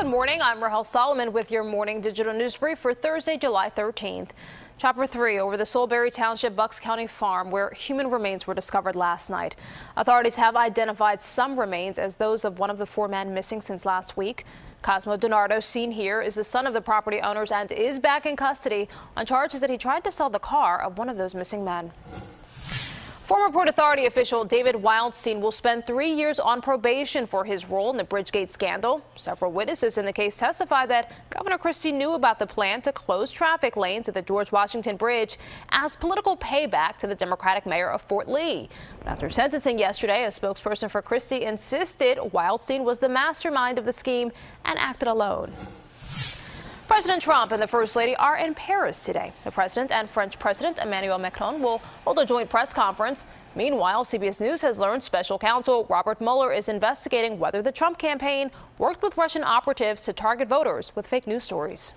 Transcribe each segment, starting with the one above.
Good morning. I'm Rahel Solomon with your morning digital news brief for Thursday, July 13th. Chopper 3 over the Soulberry Township Bucks County farm where human remains were discovered last night. Authorities have identified some remains as those of one of the 4 men missing since last week. Cosmo DiNardo, seen here, is the son of the property owners and is back in custody on charges that he tried to sell the car of one of those missing men. Former Port Authority official David Wildstein will spend 3 years on probation for his role in the Bridgegate scandal. Several witnesses in the case testified that Governor Christie knew about the plan to close traffic lanes at the George Washington Bridge as political payback to the Democratic mayor of Fort Lee. But after sentencing yesterday, a spokesperson for Christie insisted Wildstein was the mastermind of the scheme and acted alone. President Trump and the First Lady are in Paris today. The president and French President Emmanuel Macron will hold a joint press conference. Meanwhile, CBS News has learned special counsel Robert Mueller is investigating whether the Trump campaign worked with Russian operatives to target voters with fake news stories.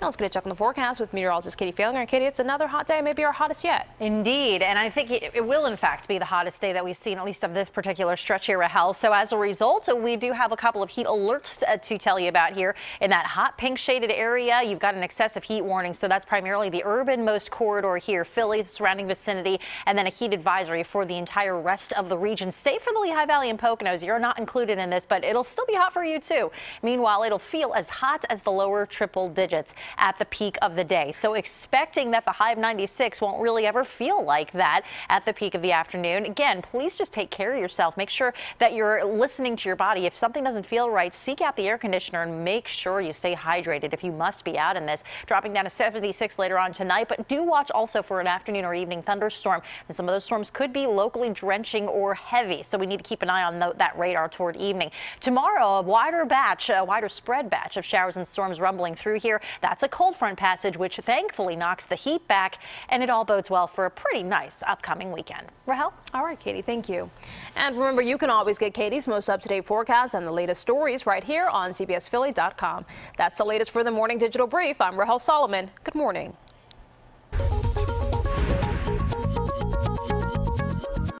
Now let's get a check on the forecast with meteorologist Katie Failing. Katie, it's another hot day, maybe our hottest yet. Indeed, and I think it will in fact be the hottest day that we've seen, at least of this particular stretch here, Rahel. So as a result, we do have a couple of heat alerts to tell you about here. In that hot pink shaded area, you've got an excessive heat warning. So that's primarily the urbanmost corridor here, Philly, surrounding vicinity, and then a heat advisory for the entire rest of the region, save for the Lehigh Valley and Poconos. You're not included in this, but it'll still be hot for you too. Meanwhile, it'll feel as hot as the lower triple digits at the peak of the day. So expecting that the high of 96 won't really ever feel like that at the peak of the afternoon. Again, please just take care of yourself. Make sure that you're listening to your body. If something doesn't feel right, seek out the air conditioner and make sure you stay hydrated if you must be out in this. Dropping down to 76 later on tonight, but do watch also for an afternoon or evening thunderstorm. And some of those storms could be locally drenching or heavy, so we need to keep an eye on that radar toward evening. Tomorrow, a wider spread batch of showers and storms rumbling through here. That's a cold front passage, which thankfully knocks the heat back, and it all bodes well for a pretty nice upcoming weekend. Rahel? All right, Katie, thank you. And remember, you can always get Katie's most up-to-date forecast and the latest stories right here on CBSPhilly.com. That's the latest for the Morning Digital Brief. I'm Rahel Solomon. Good morning.